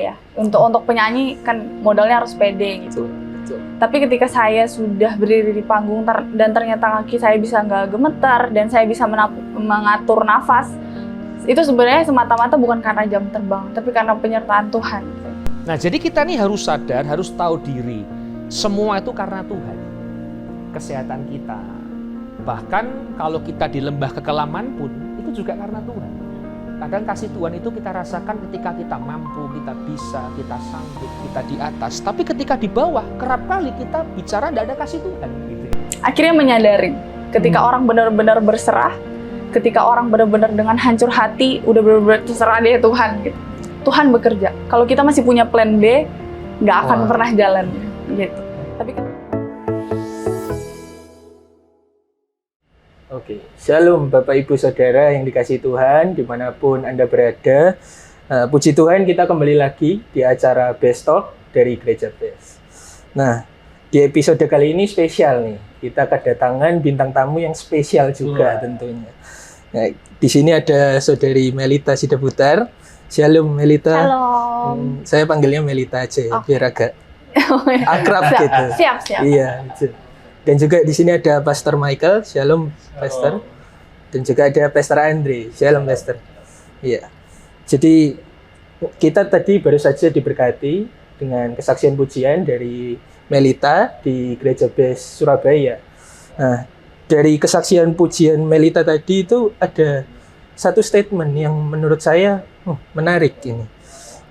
ya. Untuk penyanyi kan modalnya harus pede gitu. Betul. Tapi ketika saya sudah berdiri di panggung dan ternyata kaki saya bisa nggak gemetar dan saya bisa mengatur nafas, itu sebenarnya semata-mata bukan karena jam terbang, tapi karena penyertaan Tuhan. Nah, jadi kita nih harus sadar, harus tahu diri. Semua itu karena Tuhan. Kesehatan kita. Bahkan kalau kita di lembah kekelaman pun, itu juga karena Tuhan. Kadang kasih Tuhan itu kita rasakan ketika kita mampu, kita bisa, kita sanggup, kita di atas. Tapi ketika di bawah, kerap kali kita bicara tidak ada kasih Tuhan. Gitu. Akhirnya menyadari, ketika orang benar-benar berserah, ketika orang benar-benar dengan hancur hati, udah benar-benar terserah deh Tuhan. Gitu. Tuhan bekerja. Kalau kita masih punya plan B, nggak akan pernah jalan. Gitu. Tapi Oke, Shalom Bapak Ibu Saudara yang dikasihi Tuhan dimanapun Anda berada. Puji Tuhan kita kembali lagi di acara Best Talk dari Gereja Best. Nah, di episode kali ini spesial nih. Kita kedatangan bintang tamu yang spesial juga tentunya. Nah, di sini ada Saudari Melita Sidaputar. Shalom Melita. halo. Saya panggilnya Melita aja ya, biar agak akrab gitu. Siap. Iya, betul. Dan juga di sini ada Pastor Michael, Shalom Pastor. Dan juga ada Pastor Andre, Shalom Pastor. Iya. Jadi kita tadi baru saja diberkati dengan kesaksian pujian dari Melita di Gereja Best Surabaya. Nah, dari kesaksian pujian Melita tadi itu ada satu statement yang menurut saya menarik ini.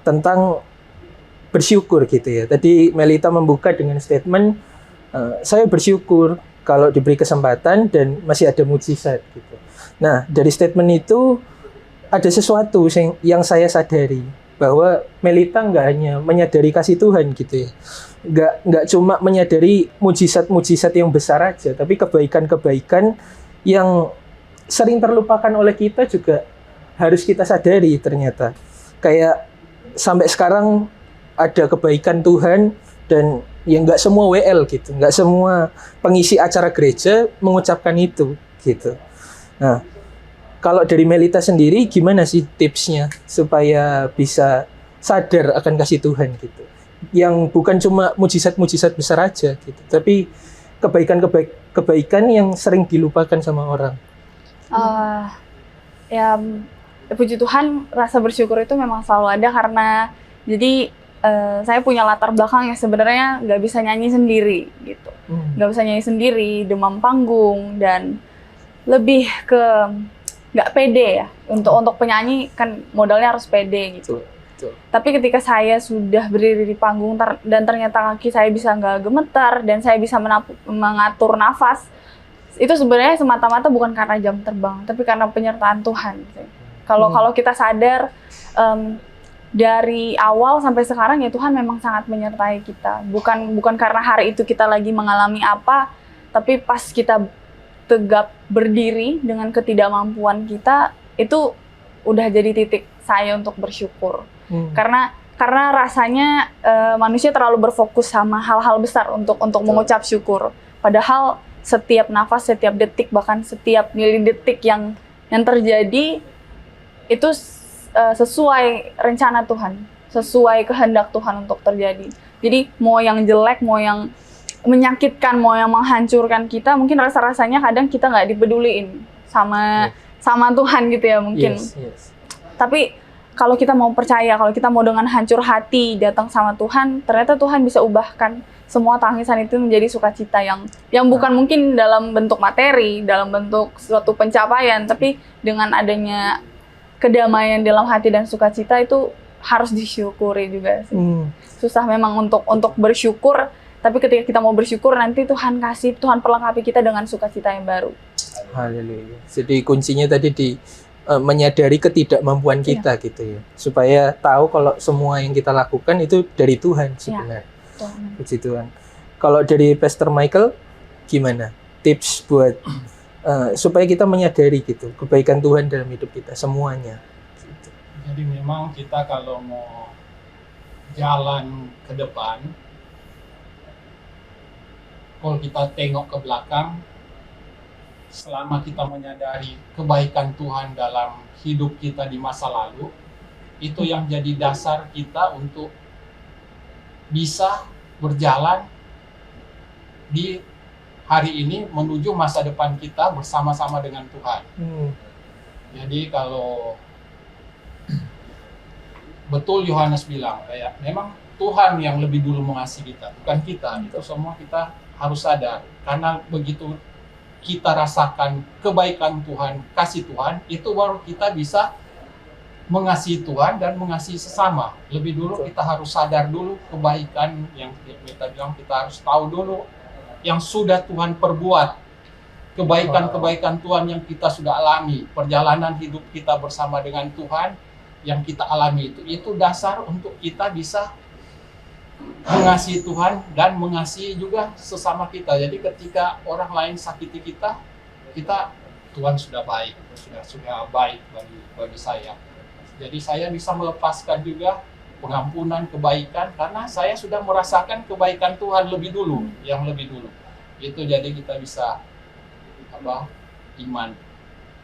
Tentang bersyukur gitu ya. Tadi Melita membuka dengan statement saya bersyukur kalau diberi kesempatan dan masih ada mujizat gitu. Nah, dari statement itu ada sesuatu yang saya sadari bahwa Melita nggak hanya menyadari kasih Tuhan gitu ya. Nggak cuma menyadari mujizat-mujizat yang besar aja, tapi kebaikan-kebaikan yang sering terlupakan oleh kita juga harus kita sadari ternyata. Kayak sampai sekarang ada kebaikan Tuhan dan ya nggak semua WL gitu, nggak semua pengisi acara gereja mengucapkan itu gitu. Nah, kalau dari Melita sendiri gimana sih tipsnya supaya bisa sadar akan kasih Tuhan gitu? Yang bukan cuma mujizat-mujizat besar aja gitu, tapi kebaikan yang sering dilupakan sama orang. Ya, puji Tuhan, rasa bersyukur itu memang selalu ada karena jadi saya punya latar belakang yang sebenarnya nggak bisa nyanyi sendiri gitu, nggak bisa nyanyi sendiri, demam panggung dan lebih ke nggak pede ya. Untuk penyanyi kan modalnya harus pede gitu. Betul. Tapi ketika saya sudah berdiri di panggung dan ternyata kaki saya bisa nggak gemetar dan saya bisa mengatur nafas, itu sebenarnya semata-mata bukan karena jam terbang, tapi karena penyertaan Tuhan. Kalau kita sadar. Dari awal sampai sekarang ya Tuhan memang sangat menyertai kita. Bukan karena hari itu kita lagi mengalami apa, tapi pas kita tegap berdiri dengan ketidakmampuan kita, itu udah jadi titik saya untuk bersyukur. Karena rasanya manusia terlalu berfokus sama hal-hal besar untuk mengucap syukur. Padahal setiap nafas, setiap detik, bahkan setiap milidetik yang terjadi itu sesuai rencana Tuhan, sesuai kehendak Tuhan untuk terjadi. Jadi mau yang jelek, mau yang menyakitkan, mau yang menghancurkan kita, mungkin rasa-rasanya kadang kita nggak dipeduliin sama Tuhan gitu ya mungkin. Yes. Tapi kalau kita mau percaya, kalau kita mau dengan hancur hati datang sama Tuhan, ternyata Tuhan bisa ubahkan semua tangisan itu menjadi sukacita yang bukan mungkin dalam bentuk materi, dalam bentuk suatu pencapaian, tapi dengan adanya kedamaian dalam hati dan sukacita itu harus disyukuri juga sih. Susah memang untuk bersyukur, tapi ketika kita mau bersyukur nanti Tuhan perlengkapi kita dengan sukacita yang baru. Haleluya. Jadi kuncinya tadi di menyadari ketidakmampuan kita gitu ya. Supaya tahu kalau semua yang kita lakukan itu dari Tuhan sebenarnya. Puji Tuhan. Kalau dari Pastor Michael gimana? Tips buat supaya kita menyadari gitu kebaikan Tuhan dalam hidup kita semuanya gitu. Jadi memang kita kalau mau jalan ke depan, kalau kita tengok ke belakang, selama kita menyadari kebaikan Tuhan dalam hidup kita di masa lalu, Itu yang jadi dasar kita untuk bisa berjalan di hari ini menuju masa depan kita bersama-sama dengan Tuhan. Jadi kalau betul Yohanes bilang, kayak memang Tuhan yang lebih dulu mengasihi kita, bukan kita. Itu semua kita harus sadar. Karena begitu kita rasakan kebaikan Tuhan, kasih Tuhan, itu baru kita bisa mengasihi Tuhan dan mengasihi sesama. Lebih dulu kita harus sadar dulu kebaikan yang kita bilang, kita harus tahu dulu yang sudah Tuhan perbuat. Kebaikan-kebaikan Tuhan yang kita sudah alami, perjalanan hidup kita bersama dengan Tuhan yang kita alami itu dasar untuk kita bisa mengasihi Tuhan dan mengasihi juga sesama kita. Jadi ketika orang lain sakiti kita, Tuhan sudah baik, sudah baik bagi saya. Jadi saya bisa melepaskan juga pengampunan kebaikan karena saya sudah merasakan kebaikan Tuhan lebih dulu, yang lebih dulu. Itu jadi kita bisa iman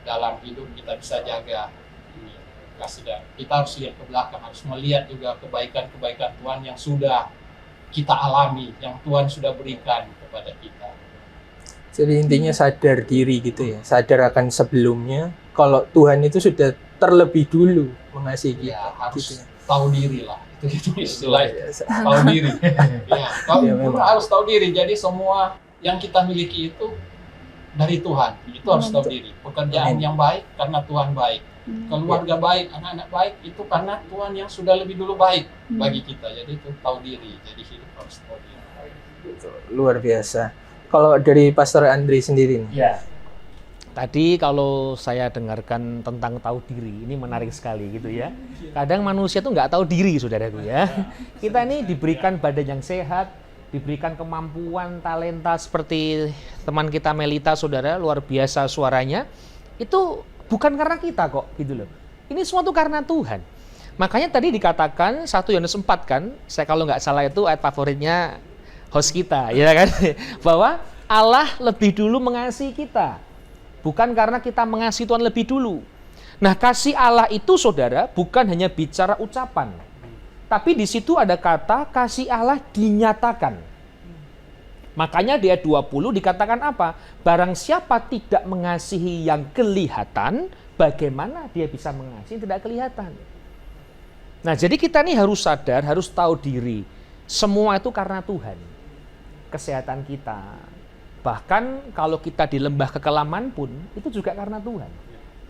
dalam hidup kita bisa jaga. Kita harus lihat ke belakang, harus melihat juga kebaikan-kebaikan Tuhan yang sudah kita alami, yang Tuhan sudah berikan kepada kita. Jadi intinya sadar diri gitu ya, sadar akan sebelumnya kalau Tuhan itu sudah terlebih dulu mengasihi kita. Ya, harus gitu ya. tahu diri lah, itu istilahnya, tahu diri. Ya, harus tahu diri. Jadi semua yang kita miliki itu dari Tuhan, itu harus tahu diri. Pekerjaan yang baik karena Tuhan baik. Keluarga baik, anak-anak baik, itu karena Tuhan yang sudah lebih dulu baik bagi kita. Jadi itu tahu diri, jadi hidup harus tahu diri. Luar biasa. Kalau dari Pastor Andre sendiri nih. Ya. Tadi kalau saya dengarkan tentang tahu diri, ini menarik sekali gitu ya. Kadang manusia tuh nggak tahu diri, saudaraku ya. Kita ini diberikan badan yang sehat, diberikan kemampuan, talenta seperti teman kita Melita, saudara, luar biasa suaranya. Itu bukan karena kita kok, gitu loh. Ini semua tuh karena Tuhan. Makanya tadi dikatakan 1 Yohanes 4 kan, saya kalau nggak salah itu ayat favoritnya host kita, ya kan? Bahwa Allah lebih dulu mengasihi kita. Bukan karena kita mengasihi Tuhan lebih dulu. Nah, kasih Allah itu, saudara, bukan hanya bicara ucapan. Tapi di situ ada kata kasih Allah dinyatakan. Makanya di ayat 20 dikatakan apa? Barang siapa tidak mengasihi yang kelihatan, bagaimana dia bisa mengasihi yang tidak kelihatan? Nah, jadi kita nih harus sadar, harus tahu diri. Semua itu karena Tuhan. Kesehatan kita. Bahkan kalau kita di lembah kekelaman pun, itu juga karena Tuhan.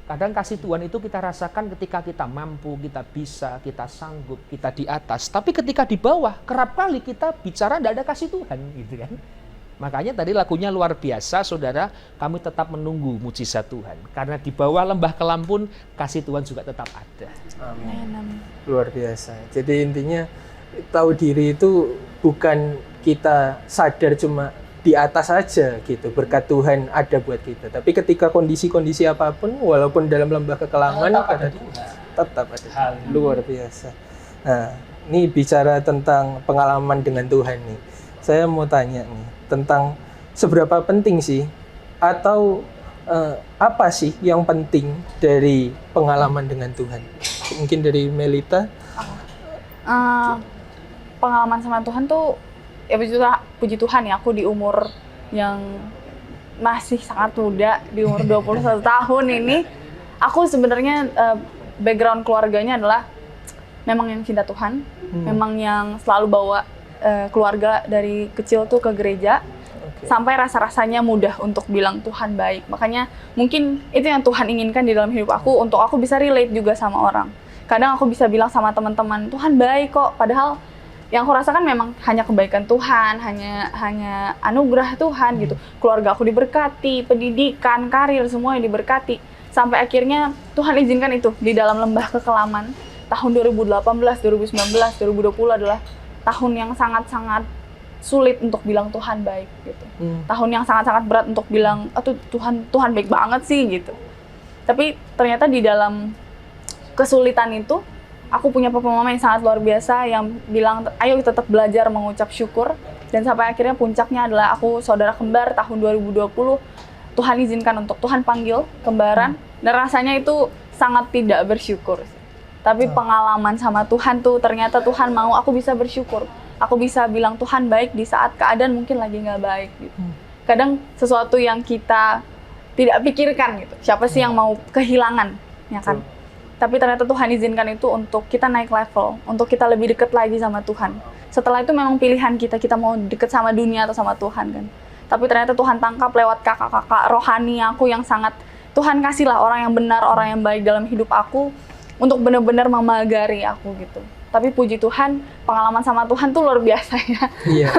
Kadang kasih Tuhan itu kita rasakan ketika kita mampu, kita bisa, kita sanggup, kita di atas. Tapi ketika di bawah, kerap kali kita bicara tidak ada kasih Tuhan, gitu kan. Makanya tadi lagunya luar biasa, saudara, kami tetap menunggu mujizat Tuhan. Karena di bawah lembah kelam pun, kasih Tuhan juga tetap ada. Amin. Luar biasa. Jadi intinya, tahu diri itu bukan kita sadar cuma di atas saja gitu, berkat Tuhan ada buat kita. Tapi ketika kondisi-kondisi apapun, walaupun dalam lembah kekelaman, tetap ada. Luar biasa. Nah, ini bicara tentang pengalaman dengan Tuhan nih. Saya mau tanya nih, tentang seberapa penting sih, atau apa sih yang penting dari pengalaman dengan Tuhan? Mungkin dari Melita? Pengalaman sama Tuhan tuh, ya puji Tuhan ya, aku di umur yang masih sangat muda, di umur 21 tahun ini, aku sebenarnya background keluarganya adalah memang yang cinta Tuhan, memang yang selalu bawa keluarga dari kecil tuh ke gereja, sampai rasa-rasanya mudah untuk bilang Tuhan baik. Makanya mungkin itu yang Tuhan inginkan di dalam hidup aku, untuk aku bisa relate juga sama orang. Kadang aku bisa bilang sama teman-teman, Tuhan baik kok, padahal yang aku rasakan memang hanya kebaikan Tuhan, hanya anugerah Tuhan gitu. Keluarga aku diberkati, pendidikan, karir, semua yang diberkati. Sampai akhirnya Tuhan izinkan itu di dalam lembah kekelaman. Tahun 2018, 2019, 2020 adalah tahun yang sangat-sangat sulit untuk bilang Tuhan baik gitu. Tahun yang sangat-sangat berat untuk bilang, Tuhan baik banget sih gitu. Tapi ternyata di dalam kesulitan itu, aku punya papa mama yang sangat luar biasa yang bilang, ayo tetap belajar mengucap syukur. Dan sampai akhirnya puncaknya adalah aku saudara kembar tahun 2020. Tuhan izinkan untuk Tuhan panggil kembaran. Dan rasanya itu sangat tidak bersyukur. Tapi pengalaman sama Tuhan tuh ternyata Tuhan mau aku bisa bersyukur. Aku bisa bilang Tuhan baik di saat keadaan mungkin lagi nggak baik gitu. Kadang sesuatu yang kita tidak pikirkan gitu. Siapa sih yang mau kehilangan, ya kan? Tapi ternyata Tuhan izinkan itu untuk kita naik level, untuk kita lebih dekat lagi sama Tuhan. Setelah itu memang pilihan kita mau dekat sama dunia atau sama Tuhan kan. Tapi ternyata Tuhan tangkap lewat kakak-kakak rohani aku yang sangat, Tuhan kasihlah orang yang benar, orang yang baik dalam hidup aku untuk benar-benar memagari aku gitu. Tapi puji Tuhan, pengalaman sama Tuhan tuh luar biasa ya. Iya.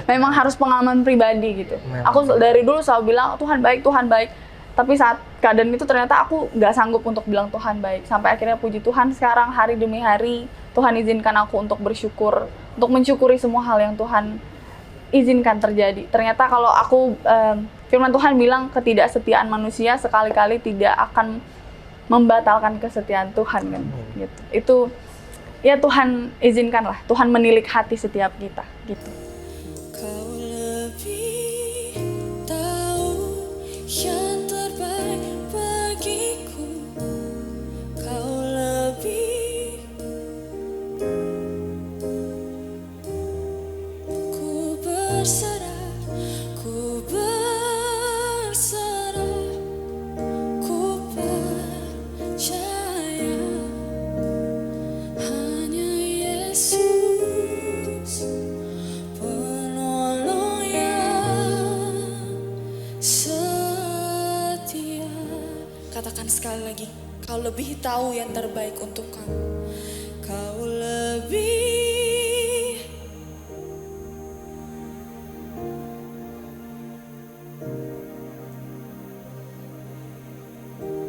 Memang harus pengalaman pribadi gitu. Memang. Aku dari dulu selalu bilang Tuhan baik, Tuhan baik. Tapi saat keadaan itu ternyata aku nggak sanggup untuk bilang Tuhan baik. Sampai akhirnya puji Tuhan sekarang hari demi hari Tuhan izinkan aku untuk bersyukur, untuk mensyukuri semua hal yang Tuhan izinkan terjadi. Ternyata kalau aku, firman Tuhan bilang ketidaksetiaan manusia sekali-kali tidak akan membatalkan kesetiaan Tuhan kan. Gitu. Itu ya Tuhan izinkanlah, Tuhan menilik hati setiap kita gitu. Kau lebih tahu yang terbaik bagiku. Kau lebih, ku berserah, ku berserah, ku percaya hanya Yesus penolong yang setia. Katakan sekali lagi, kau lebih tahu yang terbaik untuk kamu. Kau lebih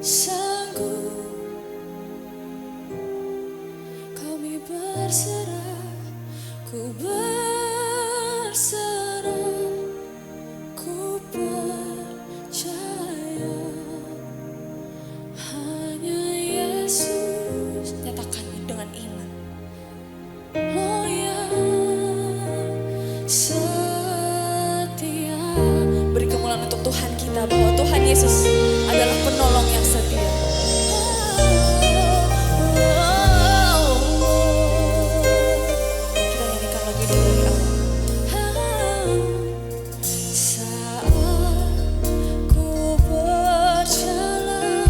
sanggup, kami berserah, ku berserah, ku percaya hanya Yesus. Nyatakan dengan iman. Oh yang setia. Beri kemuliaan untuk Tuhan kita bahwa Tuhan Yesus adalah penolong yang setia. Kita nyanyikan lagu ini dari awal. Saat ku berjalan,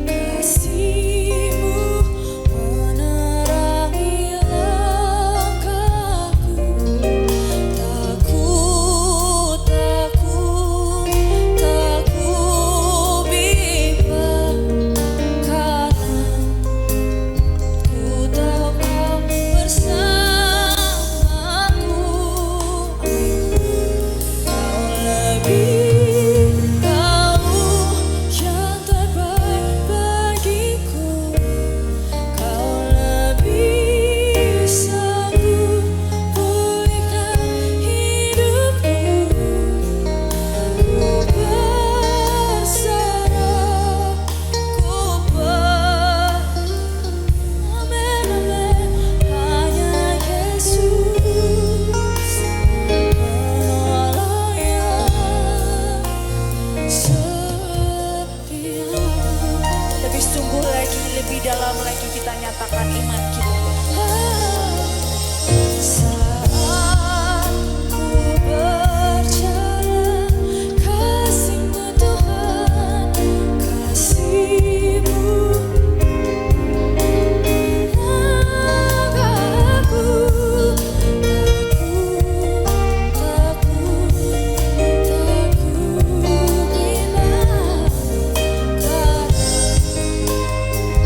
kasih-Mu menerangi langkahku. Takut, takut, takut bimbang, karena ku tahu Kau bersamaku. Kau lebih tahu yang terbaik bagiku. Kau lebih sanggup pulihkan hidupku. Ku berserah, ku amen, amen. Hanya Yesus penolong yang setia. Lebih sungguh lagi, lebih dalam lagi kita nyatakan iman kita. Saat ku berjalan, kasih-Mu Tuhan, kasih-Mu langkahku. Takut, takut bimbang, karena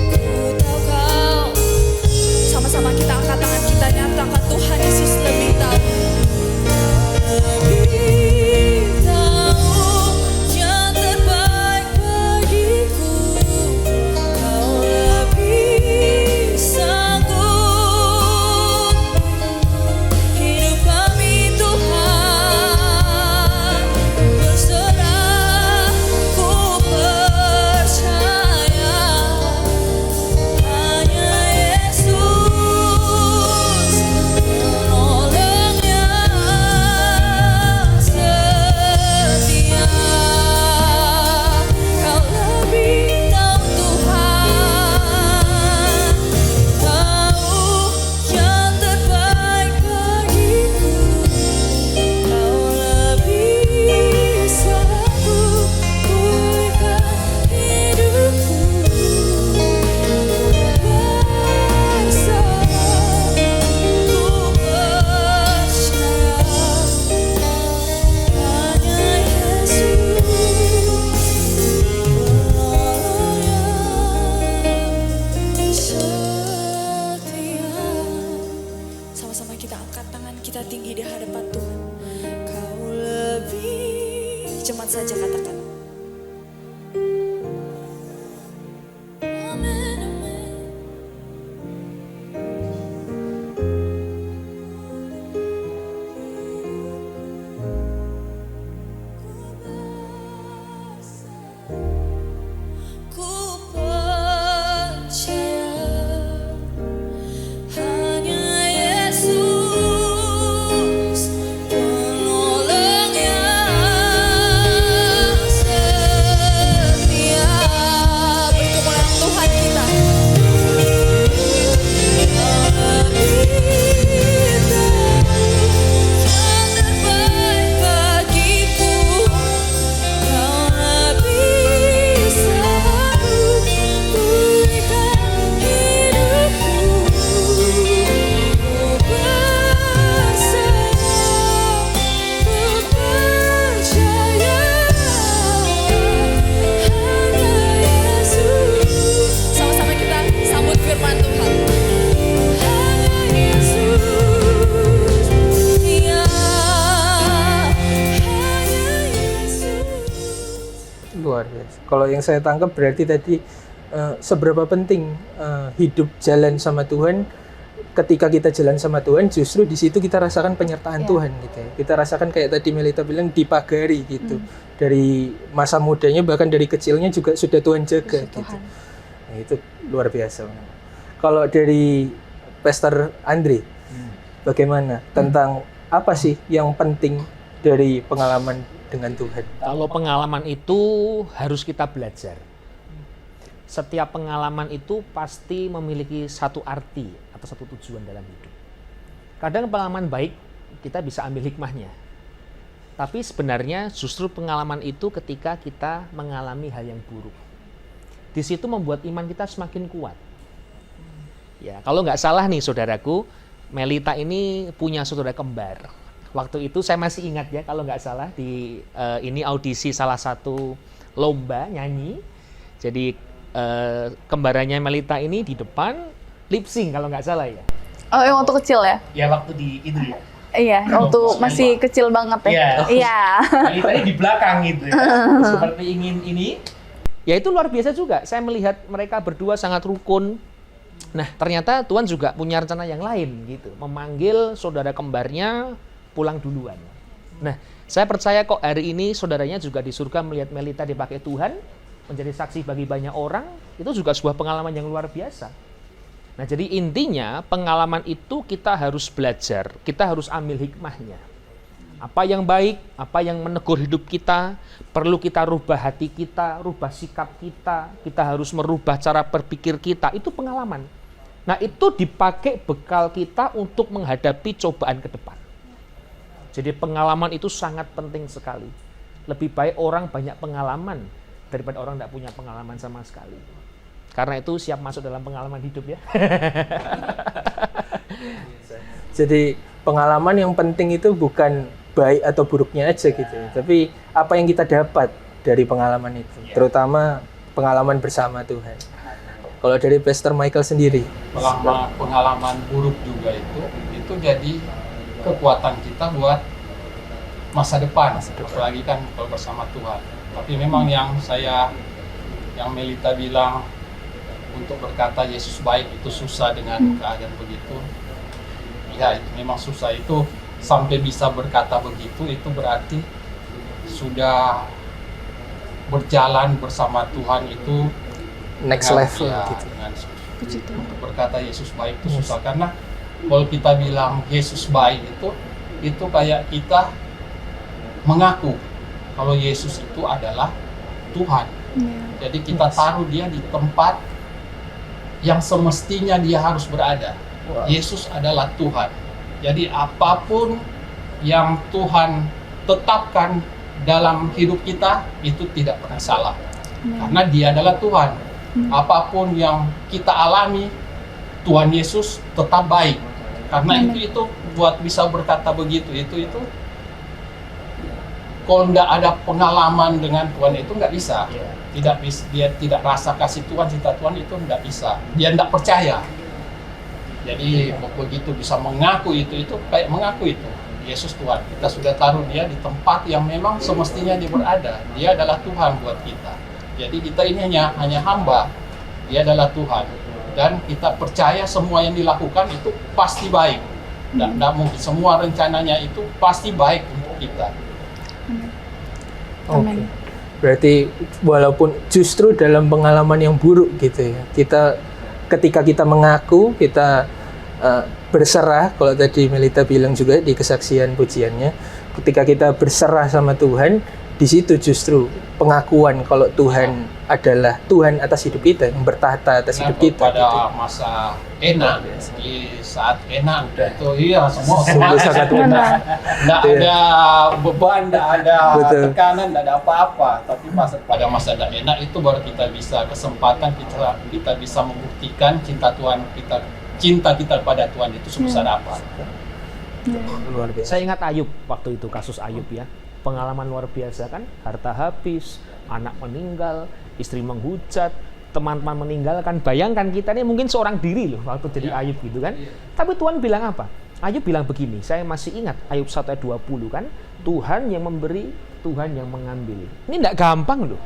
ku tahu Kau. Sama-sama kita angkat tangan kita, nyatakan Tuhan Yesus yang saya tangkap berarti tadi seberapa penting hidup jalan sama Tuhan. Ketika kita jalan sama Tuhan, justru di situ kita rasakan penyertaan Tuhan gitu ya. Kita rasakan kayak tadi Melita bilang dipagari gitu. Dari masa mudanya bahkan dari kecilnya juga sudah Tuhan jaga gitu. Nah, itu luar biasa. Kalau dari Pastor Andre, bagaimana tentang apa sih yang penting dari pengalaman dengan Tuhan? Kalau pengalaman itu harus kita belajar. Setiap pengalaman itu pasti memiliki satu arti atau satu tujuan dalam hidup. Kadang pengalaman baik kita bisa ambil hikmahnya. Tapi sebenarnya justru pengalaman itu ketika kita mengalami hal yang buruk. Di situ membuat iman kita semakin kuat. Ya, kalau nggak salah nih saudaraku, Melita ini punya saudara kembar. Waktu itu saya masih ingat ya, kalau nggak salah di ini audisi salah satu lomba nyanyi. Jadi kembarannya Melita ini di depan lip sync kalau nggak salah ya. Oh, yang waktu kecil ya? Ya waktu di itu ya. Iya, waktu masih kecil banget ya. Iya. Melita ini di belakang gitu ya. Seperti ingin ini. Ya itu luar biasa juga. Saya melihat mereka berdua sangat rukun. Nah, ternyata Tuhan juga punya rencana yang lain gitu. Memanggil saudara kembarnya pulang duluan. Nah, saya percaya kok hari ini saudaranya juga di surga melihat Melita dipakai Tuhan menjadi saksi bagi banyak orang. Itu juga sebuah pengalaman yang luar biasa. Nah, jadi intinya pengalaman itu kita harus belajar, kita harus ambil hikmahnya. Apa yang baik, apa yang menegur hidup kita, perlu kita rubah hati kita, rubah sikap kita harus merubah cara berpikir kita, itu pengalaman. Nah, itu dipakai bekal kita untuk menghadapi cobaan ke depan. Jadi pengalaman itu sangat penting sekali. Lebih baik orang banyak pengalaman daripada orang tidak punya pengalaman sama sekali. Karena itu siap masuk dalam pengalaman hidup ya. Jadi pengalaman yang penting itu bukan baik atau buruknya aja gitu, tapi apa yang kita dapat dari pengalaman itu, terutama pengalaman bersama Tuhan. Kalau dari Pastor Michael sendiri, pengalaman buruk juga itu jadi kekuatan kita buat masa depan. Apalagi kan kalau bersama Tuhan. Tapi memang yang Melita bilang, untuk berkata Yesus baik itu susah dengan keadaan begitu. Ya, itu memang susah. Itu sampai bisa berkata begitu, itu berarti sudah berjalan bersama Tuhan itu next level ya, gitu. Dengan untuk berkata Yesus baik itu susah, karena kalau kita bilang Yesus baik itu kayak kita mengaku kalau Yesus itu adalah Tuhan. Jadi kita taruh dia di tempat yang semestinya dia harus berada. Yesus adalah Tuhan. Jadi apapun yang Tuhan tetapkan dalam hidup kita itu tidak pernah salah. Karena dia adalah Tuhan. Apapun yang kita alami, Tuhan Yesus tetap baik. Karena itu buat bisa berkata begitu, itu kalau nggak ada pengalaman dengan Tuhan itu nggak bisa. Dia tidak rasa kasih Tuhan, cinta Tuhan itu nggak bisa. Dia nggak percaya. Jadi begitu bisa mengaku itu kayak mengaku itu Yesus Tuhan. Kita sudah taruh dia di tempat yang memang semestinya dia berada. Dia adalah Tuhan buat kita. Jadi kita ini hanya hamba. Dia adalah Tuhan. Dan kita percaya semua yang dilakukan itu pasti baik. Dan mungkin semua rencananya itu pasti baik untuk kita. Oke. Berarti walaupun justru dalam pengalaman yang buruk gitu ya, ketika kita mengaku, kita berserah, kalau tadi Melita bilang juga di kesaksian pujiannya, ketika kita berserah sama Tuhan, di situ justru pengakuan kalau Tuhan adalah Tuhan atas hidup kita, yang bertahta atas hidup kita. Pada gitu. Masa enak, di saat enak itu semua sangat enak. Nggak ada beban, nggak ada tekanan, nggak ada apa-apa. Tapi pada masa tidak enak itu baru kita bisa kesempatan kita bisa membuktikan cinta kita pada Tuhan itu sebesar apa. Luar biasa. Saya ingat Ayub waktu itu, kasus Ayub ya. Pengalaman luar biasa kan, harta habis, anak meninggal, istri menghujat, teman-teman meninggalkan. Bayangkan kita ini mungkin seorang diri loh waktu jadi Ayub gitu kan. Tapi Tuhan bilang apa? Ayub bilang begini, saya masih ingat Ayub 1 ayat 20 kan, Tuhan yang memberi Tuhan yang mengambil. Ini tidak gampang loh.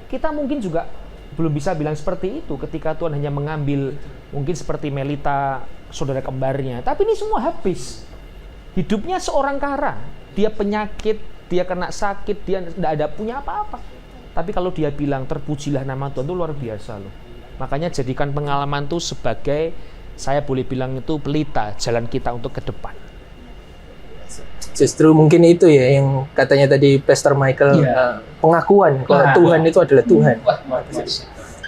Kita mungkin juga belum bisa bilang seperti itu ketika Tuhan hanya mengambil mungkin seperti Melita, saudara kembarnya. Tapi ini semua habis. Hidupnya seorang kara. Dia penyakit, dia kena sakit, dia tidak ada punya apa-apa. Tapi kalau dia bilang terpujilah nama Tuhan, itu luar biasa loh. Makanya jadikan pengalaman itu sebagai, saya boleh bilang itu pelita jalan kita untuk ke depan. Justru mungkin itu ya yang katanya tadi Pastor Michael, pengakuan kalau Tuhan itu adalah Tuhan.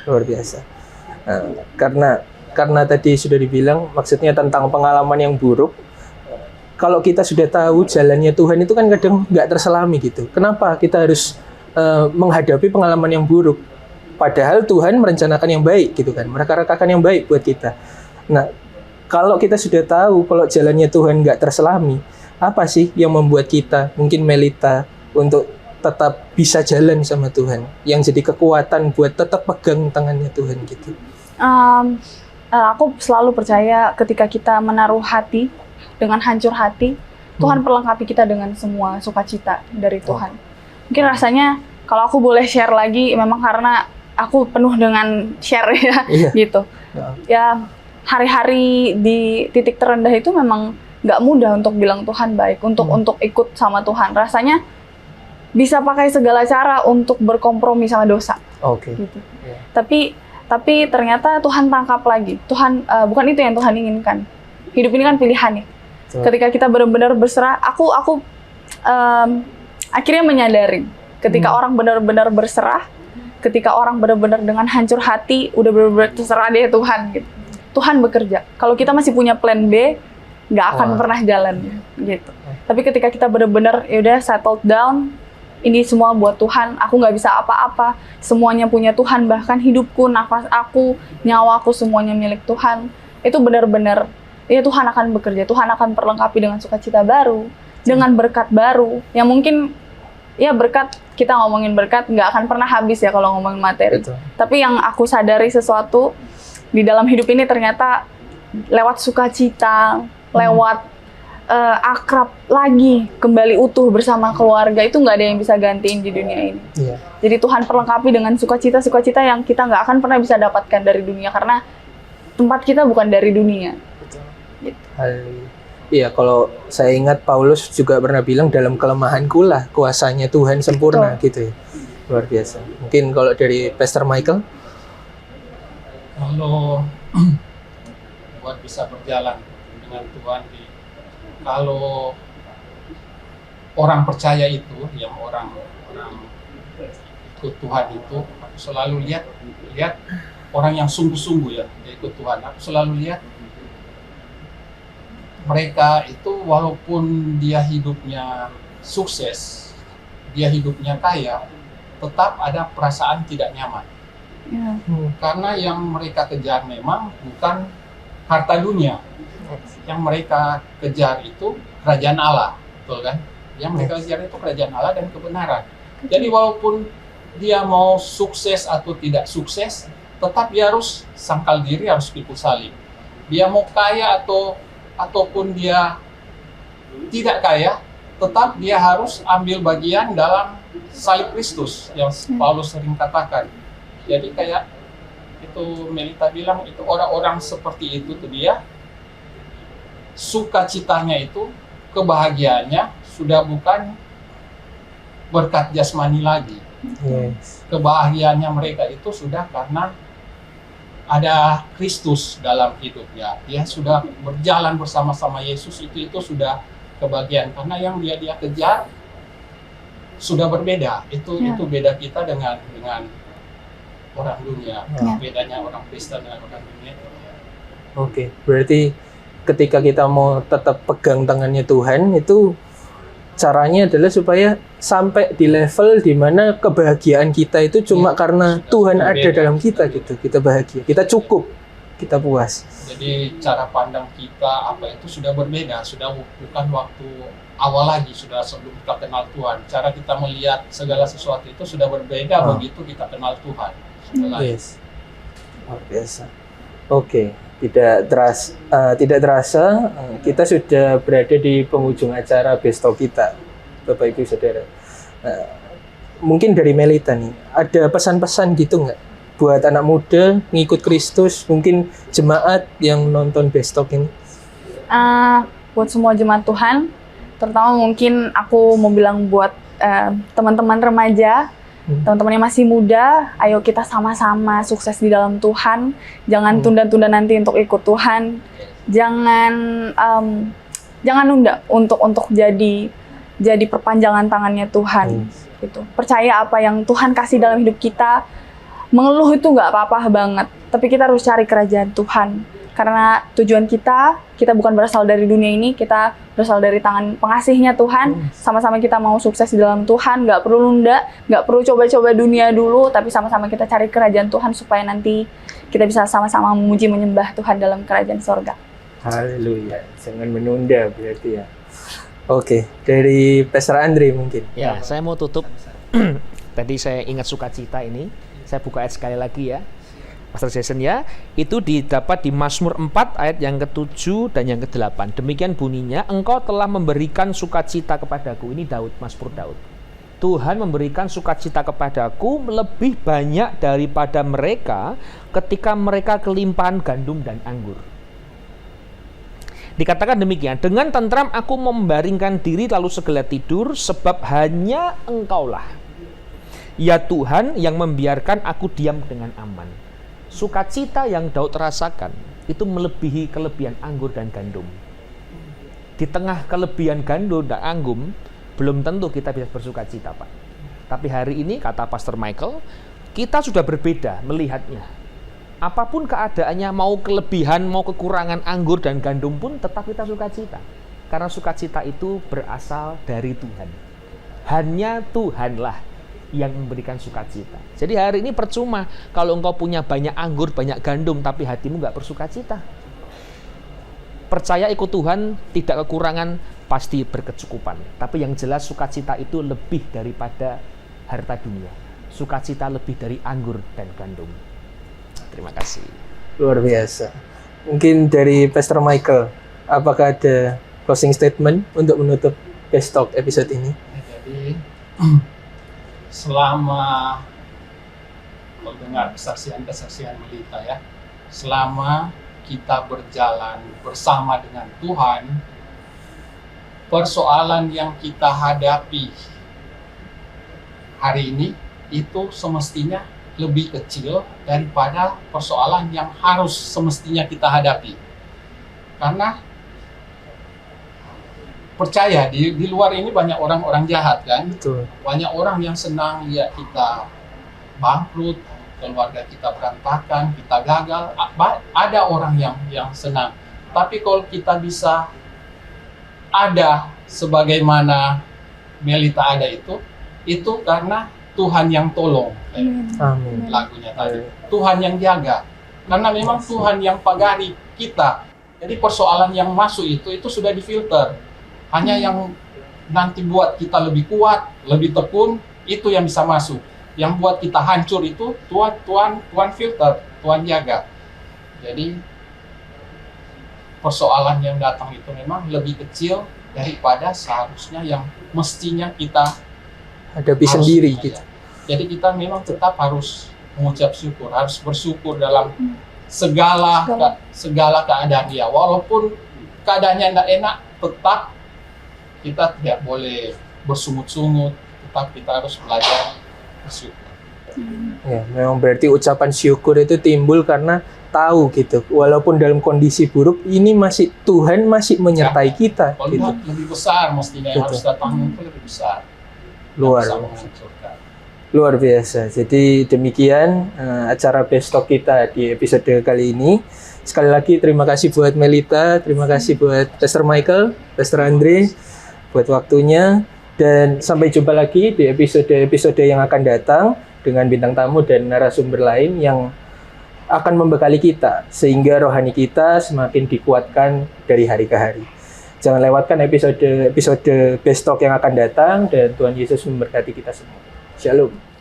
Luar biasa. Karena tadi sudah dibilang maksudnya tentang pengalaman yang buruk. Kalau kita sudah tahu jalannya Tuhan itu kan kadang nggak terselami gitu. Kenapa kita harus menghadapi pengalaman yang buruk? Padahal Tuhan merencanakan yang baik gitu kan, mereka-rekakan yang baik buat kita. Nah, kalau kita sudah tahu kalau jalannya Tuhan nggak terselami, apa sih yang membuat kita, mungkin Melita, untuk tetap bisa jalan sama Tuhan, yang jadi kekuatan buat tetap pegang tangannya Tuhan gitu? Aku selalu percaya ketika kita menaruh hati dengan hancur hati, Tuhan perlengkapi kita dengan semua sukacita dari Tuhan. Mungkin rasanya kalau aku boleh share lagi, memang karena aku penuh dengan share ya, gitu. Ya, hari-hari di titik terendah itu memang nggak mudah untuk bilang Tuhan baik, untuk ikut sama Tuhan. Rasanya bisa pakai segala cara untuk berkompromi sama dosa. Gitu. Tapi ternyata Tuhan tangkap lagi. Tuhan bukan itu yang Tuhan inginkan. Hidup ini kan pilihan ya. Ketika kita benar-benar berserah, aku akhirnya menyadari ketika orang benar-benar berserah, ketika orang benar-benar dengan hancur hati, udah benar-benar terserah deh Tuhan gitu. Tuhan bekerja. Kalau kita masih punya plan B, nggak akan pernah jalan gitu. Tapi ketika kita benar-benar ya udah settled down, ini semua buat Tuhan, aku nggak bisa apa-apa, semuanya punya Tuhan, bahkan hidupku, nafas aku, nyawaku semuanya milik Tuhan. Itu benar-benar ya Tuhan akan bekerja, Tuhan akan perlengkapi dengan sukacita baru, dengan berkat baru yang mungkin ya berkat, kita ngomongin berkat nggak akan pernah habis ya kalau ngomongin materi. Tapi yang aku sadari sesuatu di dalam hidup ini ternyata lewat sukacita, lewat akrab lagi, kembali utuh bersama keluarga, itu nggak ada yang bisa gantiin di dunia ini. Jadi Tuhan perlengkapi dengan sukacita-sukacita yang kita nggak akan pernah bisa dapatkan dari dunia, karena tempat kita bukan dari dunia. Gitu. Iya, kalau saya ingat Paulus juga pernah bilang dalam kelemahanku lah kuasanya Tuhan sempurna. Gitu ya. Luar biasa. Mungkin kalau dari Pastor Michael? Kalau buat bisa berjalan dengan Tuhan, kalau orang percaya itu, yang orang ikut Tuhan itu, aku selalu lihat orang yang sungguh-sungguh ya ikut Tuhan. Aku selalu lihat mereka itu walaupun dia hidupnya sukses, dia hidupnya kaya, tetap ada perasaan tidak nyaman. Karena yang mereka kejar memang bukan harta dunia. Yang mereka kejar itu kerajaan Allah, betul kan? Yang mereka kejar itu kerajaan Allah dan kebenaran. Jadi walaupun dia mau sukses atau tidak sukses, tetap dia harus sangkal diri, harus pikul salib. Dia mau kaya ataupun dia tidak kaya, tetap dia harus ambil bagian dalam salib Kristus yang Paulus sering katakan. Jadi kayak itu Melita bilang, itu orang-orang seperti itu tuh dia sukacitanya itu, kebahagiaannya sudah bukan berkat jasmani lagi. Kebahagiaannya mereka itu sudah karena ada Kristus dalam hidupnya. Dia sudah berjalan bersama-sama Yesus, itu sudah kebahagiaan. Karena yang dia kejar sudah berbeda. Itu beda kita dengan orang dunia. Bedanya orang Kristen dengan orang dunia. Oke, berarti ketika kita mau tetap pegang tangannya Tuhan, itu caranya adalah supaya sampai di level di mana kebahagiaan kita itu cuma karena Tuhan ada dalam kita gitu. Kita bahagia, kita cukup, kita puas. Jadi cara pandang kita apa itu sudah berbeda, sudah bukan waktu awal lagi, sudah sebelum kita kenal Tuhan. Cara kita melihat segala sesuatu itu sudah berbeda begitu kita kenal Tuhan. Yes. Luar biasa. Oke. Tidak terasa kita sudah berada di penghujung acara Besto kita, Bapak Ibu Saudara. Nah, mungkin dari Melita nih, ada pesan-pesan gitu nggak buat anak muda ngikut Kristus, mungkin jemaat yang nonton Best Talk ini? Buat semua jemaat Tuhan, terutama mungkin aku mau bilang buat teman-teman remaja, teman-teman yang masih muda, ayo kita sama-sama sukses di dalam Tuhan. Jangan tunda-tunda nanti untuk ikut Tuhan. Jangan nunda untuk jadi perpanjangan tangannya Tuhan. Gitu. Percaya apa yang Tuhan kasih dalam hidup kita. Mengeluh itu nggak apa-apa banget, tapi kita harus cari kerajaan Tuhan. Karena tujuan kita bukan berasal dari dunia ini, kita berasal dari tangan pengasihnya Tuhan. Sama-sama kita mau sukses di dalam Tuhan, nggak perlu nunda, nggak perlu coba-coba dunia dulu, tapi sama-sama kita cari kerajaan Tuhan supaya nanti kita bisa sama-sama memuji menyembah Tuhan dalam kerajaan sorga. Haleluya, jangan menunda berarti ya. Oke, dari Pastor Andre mungkin. Ya, saya mau tutup. Tadi saya ingat sukacita ini. Saya buka ayat sekali lagi ya. Pastor Jason ya. Itu didapat di Mazmur 4 ayat yang ke-7 dan yang ke-8. Demikian bunyinya, engkau telah memberikan sukacita kepadaku. Ini Daud, Mazmur Daud. Tuhan memberikan sukacita kepadaku lebih banyak daripada mereka ketika mereka kelimpahan gandum dan anggur. Dikatakan demikian, dengan tentram aku membaringkan diri lalu segera tidur, sebab hanya engkaulah, ya Tuhan, yang membiarkan aku diam dengan aman. Sukacita yang Daud rasakan itu melebihi kelebihan anggur dan gandum. Di tengah kelebihan gandum dan anggur, belum tentu kita bisa bersukacita, Pak. Tapi hari ini, kata Pastor Michael, kita sudah berbeda melihatnya. Apapun keadaannya, mau kelebihan, mau kekurangan anggur dan gandum pun tetap kita sukacita. Karena sukacita itu berasal dari Tuhan. Hanya Tuhanlah yang memberikan sukacita. Jadi hari ini percuma kalau engkau punya banyak anggur, banyak gandum, tapi hatimu nggak bersukacita. Percaya ikut Tuhan, tidak kekurangan, pasti berkecukupan. Tapi yang jelas sukacita itu lebih daripada harta dunia. Sukacita lebih dari anggur dan gandum. Terima kasih. Luar biasa. Mungkin dari Pastor Michael, apakah ada closing statement untuk menutup Best Talk episode ini? Jadi selama kalau dengar kesaksian Melita ya, selama kita berjalan bersama dengan Tuhan, persoalan yang kita hadapi hari ini itu semestinya lebih kecil daripada persoalan yang harus semestinya kita hadapi. Karena percaya di luar ini banyak orang-orang jahat kan. Betul. Banyak orang yang senang lihat kita bangkrut, keluarga kita berantakan, kita gagal. Ada orang yang senang. Tapi kalau kita bisa ada sebagaimana Melita ada itu karena Tuhan yang tolong. Amin. Lagunya tadi. Tuhan yang jaga. Karena memang Tuhan yang pagari kita. Jadi persoalan yang masuk itu sudah difilter. Hanya yang nanti buat kita lebih kuat, lebih tekun, itu yang bisa masuk. Yang buat kita hancur itu Tuhan filter, Tuhan jaga. Jadi persoalan yang datang itu memang lebih kecil daripada seharusnya yang mestinya kita hadapi sendiri gitu. Jadi kita memang tetap harus mengucap syukur, harus bersyukur dalam segala keadaan dia. Walaupun keadaannya tidak enak, tetap kita tidak boleh bersungut-sungut, tetap kita harus belajar bersyukur. Ya, memang berarti ucapan syukur itu timbul karena tahu gitu, walaupun dalam kondisi buruk ini Tuhan masih menyertai kita. Kalau Gitu. lebih besar mestinya yang Betul. harus datang itu lebih besar. Luar biasa. Jadi demikian acara Best Talk kita di episode kali ini. Sekali lagi terima kasih buat Melita, terima kasih buat Pastor Michael, Pastor Andre buat waktunya, dan sampai jumpa lagi di episode yang akan datang dengan bintang tamu dan narasumber lain yang akan membekali kita sehingga rohani kita semakin dikuatkan dari hari ke hari. Jangan lewatkan episode Best Talk yang akan datang, dan Tuhan Yesus memberkati kita semua. Shalom.